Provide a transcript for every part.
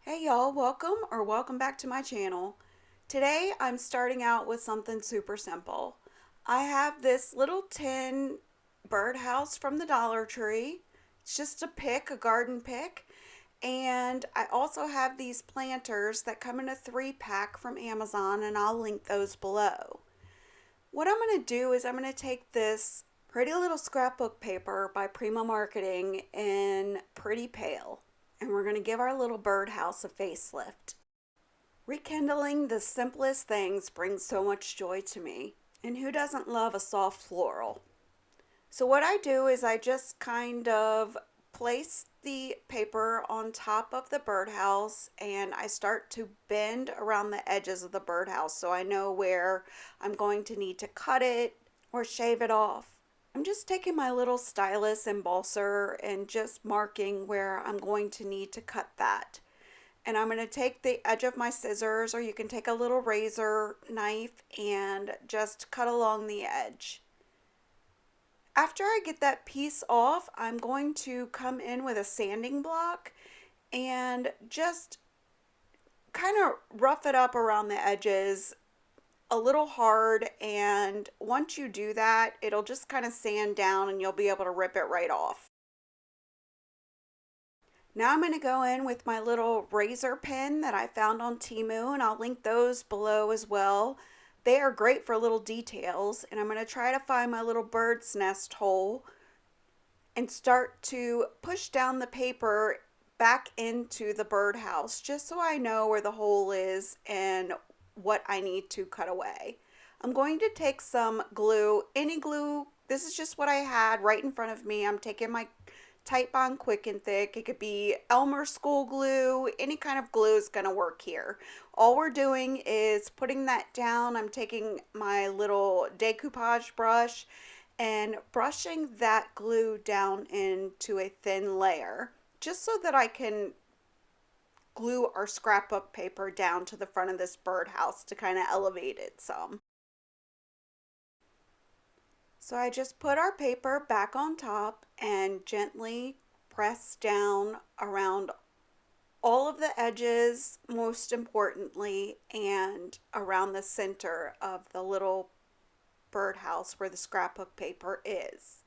Hey y'all, welcome back to my channel. Today I'm starting out with something super simple. I have this little tin birdhouse from the Dollar Tree. It's just a garden pick. And I also have these planters that come in a 3-pack from Amazon, and I'll link those below. What I'm going to do is I'm going to take this pretty little scrapbook paper by Prima Marketing in Pretty Pale, and we're going to give our little birdhouse a facelift. Rekindling the simplest things brings so much joy to me, and who doesn't love a soft floral? So what I do is I just kind of place the paper on top of the birdhouse, and I start to bend around the edges of the birdhouse so I know where I'm going to need to cut it or shave it off. I'm just taking my little stylus embosser and just marking where I'm going to need to cut that. And I'm going to take the edge of my scissors, or you can take a little razor knife and just cut along the edge. After I get that piece off, I'm going to come in with a sanding block and just kind of rough it up around the edges a little hard, and once you do that, it'll just kind of sand down and you'll be able to rip it right off. Now I'm going to go in with my little razor pen that I found on Temu, and I'll link those below as well. They are great for little details, and I'm going to try to find my little bird's nest hole and start to push down the paper back into the birdhouse just so I know where the hole is and what I need to cut away. I'm going to take some glue, any glue. This is just what I had right in front of me. I'm taking my Titebond Quick and Thick. It could be Elmer school glue. Any kind of glue is going to work here. All we're doing is putting that down. I'm taking my little decoupage brush and brushing that glue down into a thin layer just so that I can glue our scrapbook paper down to the front of this birdhouse to kind of elevate it some. So I just put our paper back on top and gently press down around all of the edges, most importantly, and around the center of the little birdhouse where the scrapbook paper is.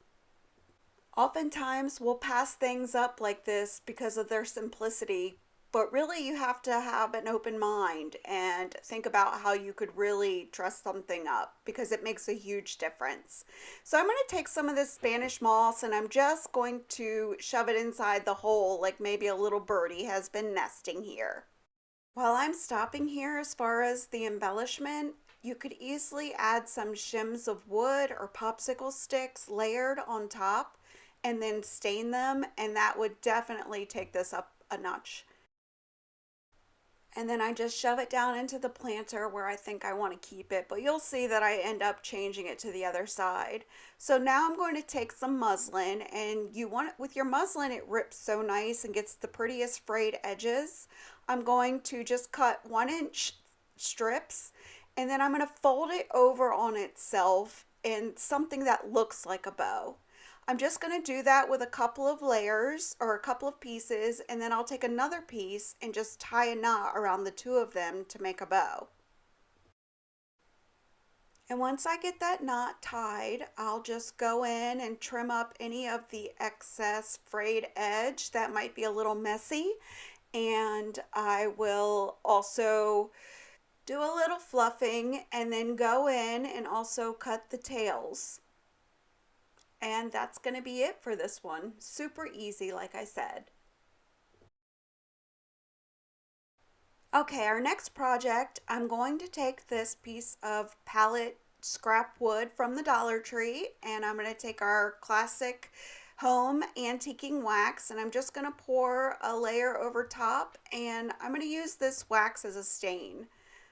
Oftentimes we'll pass things up like this because of their simplicity, but really you have to have an open mind and think about how you could really dress something up, because it makes a huge difference. So I'm going to take some of this Spanish moss and I'm just going to shove it inside the hole like maybe a little birdie has been nesting here. While I'm stopping here as far as the embellishment, you could easily add some shims of wood or popsicle sticks layered on top and then stain them, and that would definitely take this up a notch. And then I just shove it down into the planter where I think I want to keep it, but you'll see that I end up changing it to the other side. So now I'm going to take some muslin, and you want it with your muslin, it rips so nice and gets the prettiest frayed edges. I'm going to just cut 1-inch strips, and then I'm going to fold it over on itself in something that looks like a bow. I'm just going to do that with a couple of layers or a couple of pieces, and then I'll take another piece and just tie a knot around the two of them to make a bow. And once I get that knot tied, I'll just go in and trim up any of the excess frayed edge that might be a little messy, and I will also do a little fluffing and then go in and also cut the tails. And that's going to be it for this one. Super easy, like I said. Okay, our next project, I'm going to take this piece of palette scrap wood from the Dollar Tree, and I'm going to take our classic home antiquing wax, and I'm just going to pour a layer over top, and I'm going to use this wax as a stain.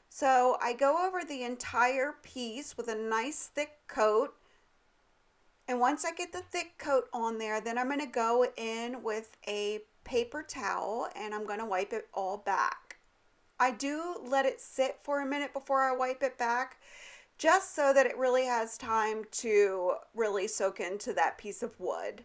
So I go over the entire piece with a nice thick coat. And once I get the thick coat on there, then I'm going to go in with a paper towel and I'm going to wipe it all back. I do let it sit for a minute before I wipe it back, just so that it really has time to really soak into that piece of wood.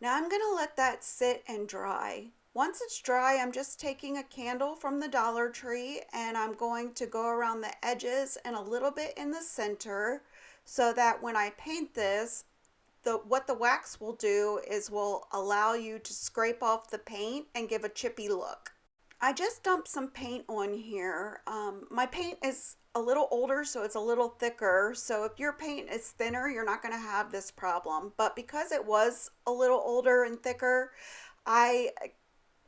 Now I'm going to let that sit and dry. Once it's dry, I'm just taking a candle from the Dollar Tree and I'm going to go around the edges and a little bit in the center so that when I paint this, what the wax will do is will allow you to scrape off the paint and give a chippy look. I just dumped some paint on here. My paint is a little older, so it's a little thicker. So if your paint is thinner, you're not going to have this problem. But because it was a little older and thicker, I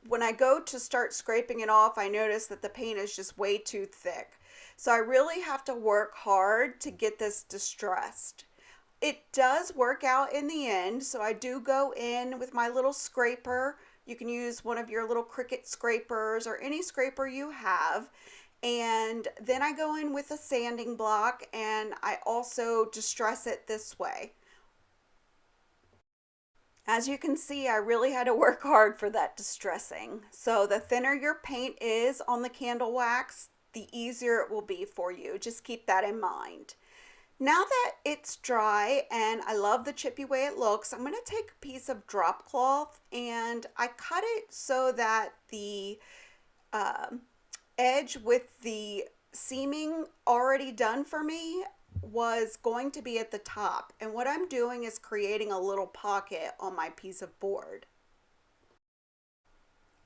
when I go to start scraping it off, I notice that the paint is just way too thick. So I really have to work hard to get this distressed. It does work out in the end, so I do go in with my little scraper. You can use one of your little Cricut scrapers or any scraper you have. And then I go in with a sanding block and I also distress it this way. As you can see, I really had to work hard for that distressing. So the thinner your paint is on the candle wax, the easier it will be for you. Just keep that in mind. Now that it's dry and I love the chippy way it looks, I'm going to take a piece of drop cloth and I cut it so that the edge with the seaming already done for me was going to be at the top. And what I'm doing is creating a little pocket on my piece of board.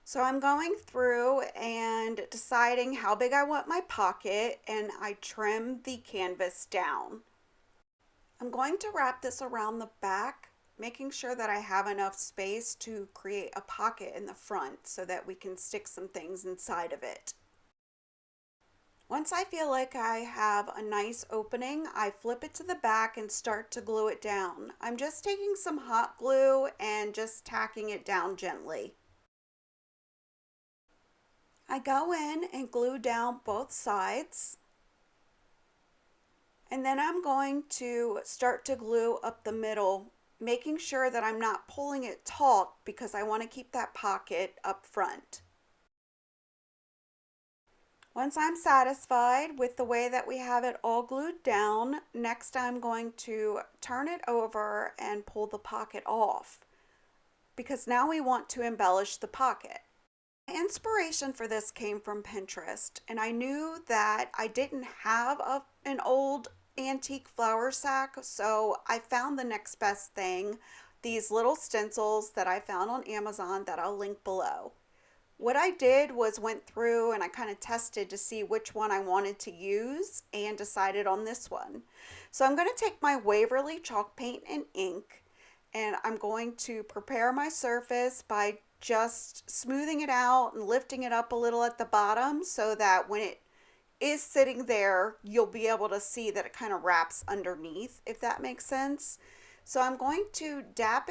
So I'm going through and deciding how big I want my pocket and I trim the canvas down. I'm going to wrap this around the back, making sure that I have enough space to create a pocket in the front so that we can stick some things inside of it. Once I feel like I have a nice opening, I flip it to the back and start to glue it down. I'm just taking some hot glue and just tacking it down gently. I go in and glue down both sides. And then I'm going to start to glue up the middle, making sure that I'm not pulling it taut because I want to keep that pocket up front. Once I'm satisfied with the way that we have it all glued down, next I'm going to turn it over and pull the pocket off because now we want to embellish the pocket. My inspiration for this came from Pinterest, and I knew that I didn't have an old antique flour sack, so I found the next best thing, these little stencils that I found on Amazon that I'll link below. What I did was went through and I kind of tested to see which one I wanted to use and decided on this one. So I'm going to take my Waverly chalk paint and ink and I'm going to prepare my surface by just smoothing it out and lifting it up a little at the bottom so that when it is sitting there, you'll be able to see that it kind of wraps underneath, if that makes sense. So I'm going to dab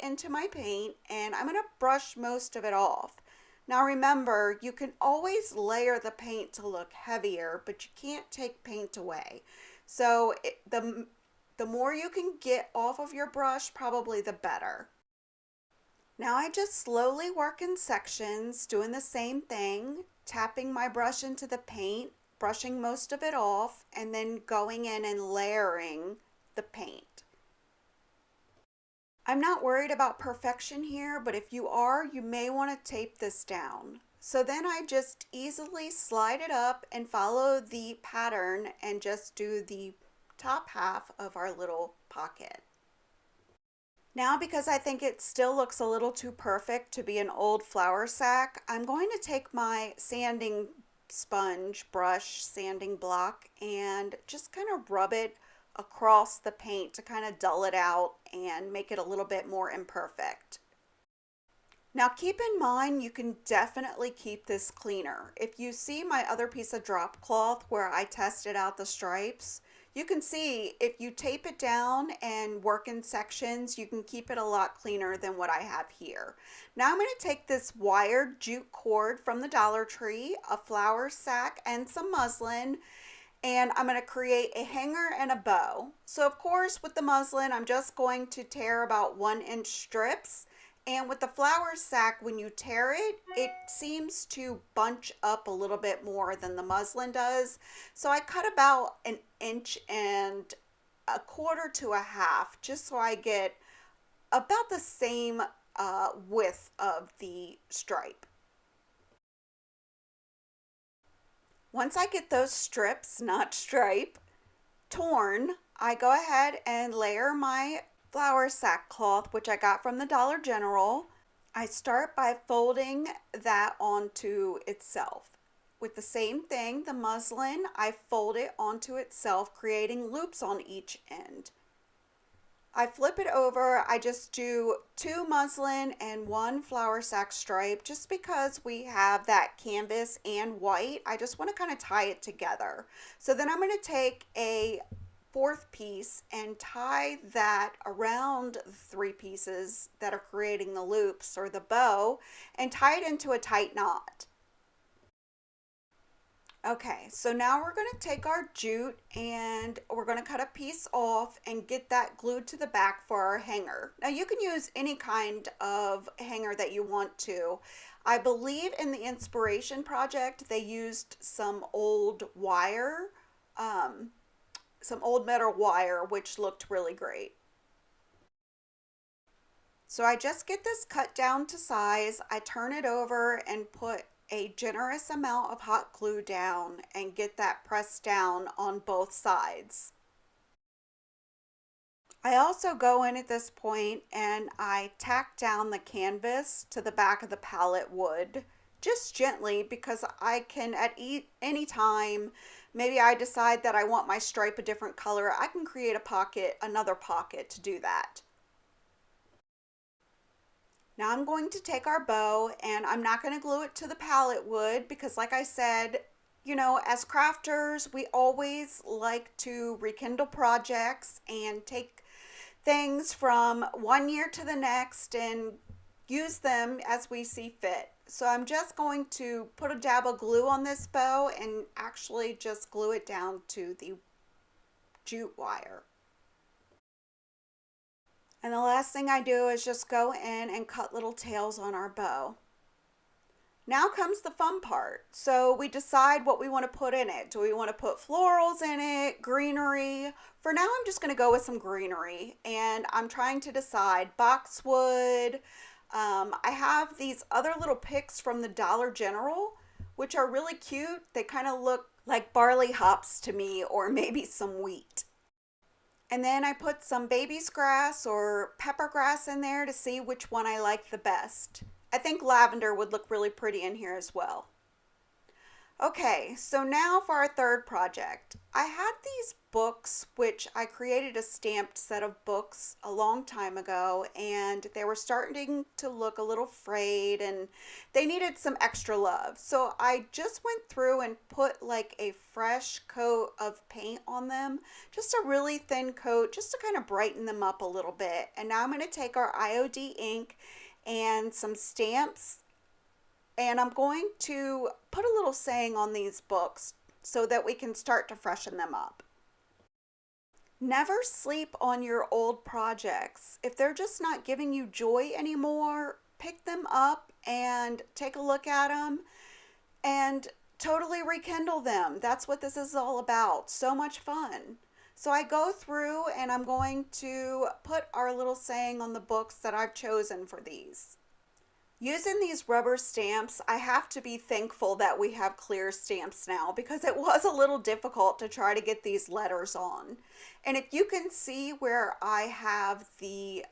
into my paint and I'm going to brush most of it off. Now remember, you can always layer the paint to look heavier, but you can't take paint away. So the more you can get off of your brush, probably the better. Now I just slowly work in sections, doing the same thing, tapping my brush into the paint, brushing most of it off, and then going in and layering the paint. I'm not worried about perfection here, but if you are, you may want to tape this down. So then I just easily slide it up and follow the pattern and just do the top half of our little pocket. Now, because I think it still looks a little too perfect to be an old flour sack, I'm going to take my sanding sponge brush, sanding block, and just kind of rub it across the paint to kind of dull it out and make it a little bit more imperfect. Now keep in mind, you can definitely keep this cleaner. If you see my other piece of drop cloth where I tested out the stripes, you can see if you tape it down and work in sections, you can keep it a lot cleaner than what I have here. Now I'm going to take this wired jute cord from the Dollar Tree, a flour sack, and some muslin, and I'm going to create a hanger and a bow. So of course with the muslin, I'm just going to tear about 1-inch strips. And with the flour sack, when you tear it, it seems to bunch up a little bit more than the muslin does. So I cut about 1.25 inches just so I get about the same width of the stripe. Once I get those strips, not stripe, torn, I go ahead and layer my flour sackcloth, which I got from the Dollar General. I start by folding that onto itself. With the same thing, the muslin, I fold it onto itself, creating loops on each end. I flip it over. I just do 2 muslin and 1 flour sack stripe just because we have that canvas and white. I just want to kind of tie it together. So then I'm going to take a 4th piece and tie that around the 3 pieces that are creating the loops or the bow and tie it into a tight knot. Okay, so now we're going to take our jute and we're going to cut a piece off and get that glued to the back for our hanger. Now you can use any kind of hanger that you want to. I believe in the inspiration project they used some old wire, some old metal wire, which looked really great. So I just get this cut down to size, I turn it over and put a generous amount of hot glue down and get that pressed down on both sides. I also go in at this point and I tack down the canvas to the back of the pallet wood just gently because I can at any time, maybe I decide that I want my stripe a different color, I can create a pocket, another pocket to do that. Now I'm going to take our bow and I'm not going to glue it to the pallet wood because like I said, you know, as crafters, we always like to rekindle projects and take things from one year to the next and use them as we see fit. So I'm just going to put a dab of glue on this bow and actually just glue it down to the jute wire. And the last thing I do is just go in and cut little tails on our bow. Now comes the fun part. So we decide what we want to put in it. Do we want to put florals in it, greenery? For now, I'm just going to go with some greenery. And I'm trying to decide boxwood. I have these other little picks from the Dollar General, which are really cute. They kind of look like barley hops to me, or maybe some wheat. And then I put some baby's grass or pepper grass in there to see which one I like the best. I think lavender would look really pretty in here as well. Okay, so now for our third project. I had these books, which I created a stamped set of books a long time ago, and they were starting to look a little frayed and they needed some extra love. So I just went through and put like a fresh coat of paint on them, just a really thin coat, just to kind of brighten them up a little bit. And now I'm going to take our IOD ink and some stamps, and I'm going to put a little saying on these books so that we can start to freshen them up. Never sleep on your old projects. If they're just not giving you joy anymore, pick them up and take a look at them and totally rekindle them. That's what this is all about. So much fun. So I go through and I'm going to put our little saying on the books that I've chosen for these. Using these rubber stamps, I have to be thankful that we have clear stamps now because it was a little difficult to try to get these letters on. And if you can see where I have the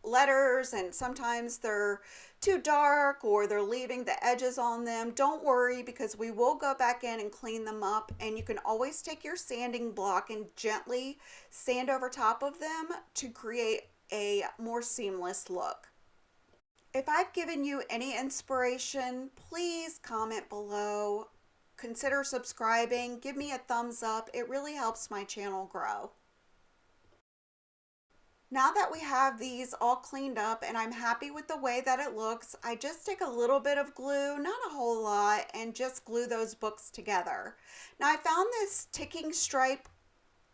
letters and sometimes they're too dark or they're leaving the edges on them, don't worry because we will go back in and clean them up, and you can always take your sanding block and gently sand over top of them to create a more seamless look. If I've given you any inspiration, please comment below. Consider subscribing. Give me a thumbs up. It really helps my channel grow. Now that we have these all cleaned up and I'm happy with the way that it looks, I just take a little bit of glue, not a whole lot, and just glue those books together. Now I found this ticking stripe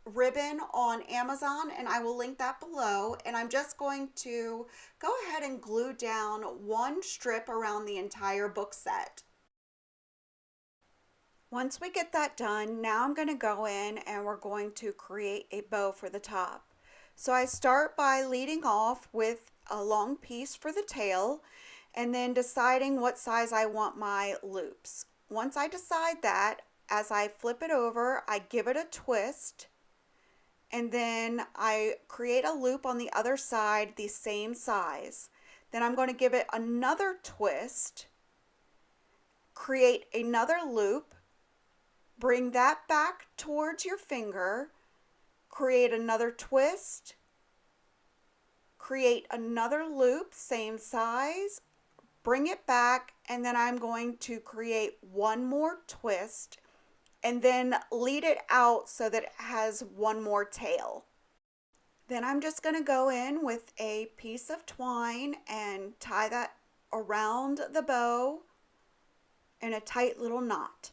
ribbon on Amazon and I will link that below, and I'm just going to go ahead and glue down one strip around the entire book set. Once we get that done, now I'm going to go in and we're going to create a bow for the top. So I start by leading off with a long piece for the tail and then deciding what size I want my loops. Once I decide that, as I flip it over, I give it a twist and then I create a loop on the other side the same size. Then I'm going to give it another twist, create another loop, bring that back towards your finger, create another twist, create another loop, same size, bring it back, and then I'm going to create one more twist and then lead it out so that it has one more tail. Then I'm just going to go in with a piece of twine and tie that around the bow in a tight little knot.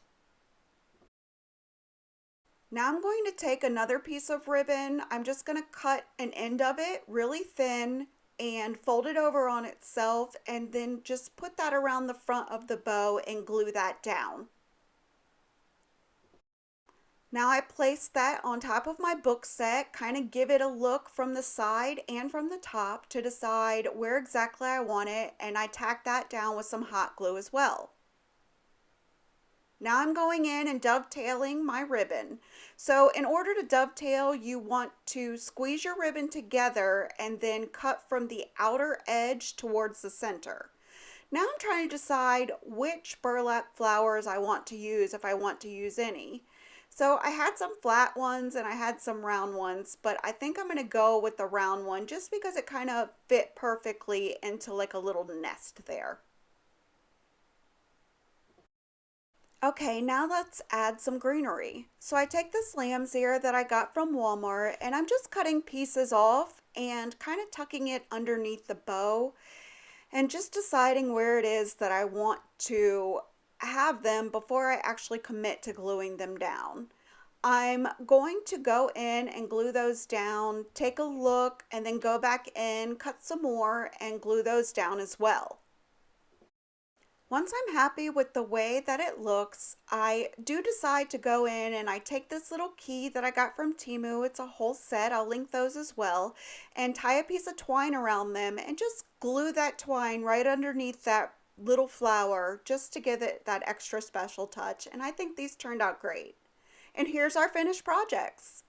Now I'm going to take another piece of ribbon. I'm just going to cut an end of it really thin and fold it over on itself and then just put that around the front of the bow and glue that down. Now I place that on top of my book set, kind of give it a look from the side and from the top to decide where exactly I want it, and I tack that down with some hot glue as well. Now I'm going in and dovetailing my ribbon. So in order to dovetail, you want to squeeze your ribbon together and then cut from the outer edge towards the center. Now I'm trying to decide which burlap flowers I want to use, if I want to use any. So I had some flat ones and I had some round ones, but I think I'm going to go with the round one just because it kind of fit perfectly into like a little nest there. Okay, now let's add some greenery. So I take this lamb's ear that I got from Walmart and I'm just cutting pieces off and kind of tucking it underneath the bow and just deciding where it is that I want to have them before I actually commit to gluing them down. I'm going to go in and glue those down, take a look, and then go back in, cut some more, and glue those down as well. Once I'm happy with the way that it looks, I do decide to go in and I take this little key that I got from Temu. It's a whole set. I'll link those as well. And tie a piece of twine around them and just glue that twine right underneath that little flower just to give it that extra special touch. And I think these turned out great. And here's our finished projects.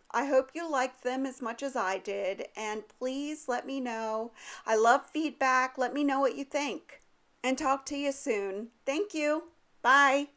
I hope you liked them as much as I did. And please let me know. I love feedback. Let me know what you think. And talk to you soon. Thank you. Bye.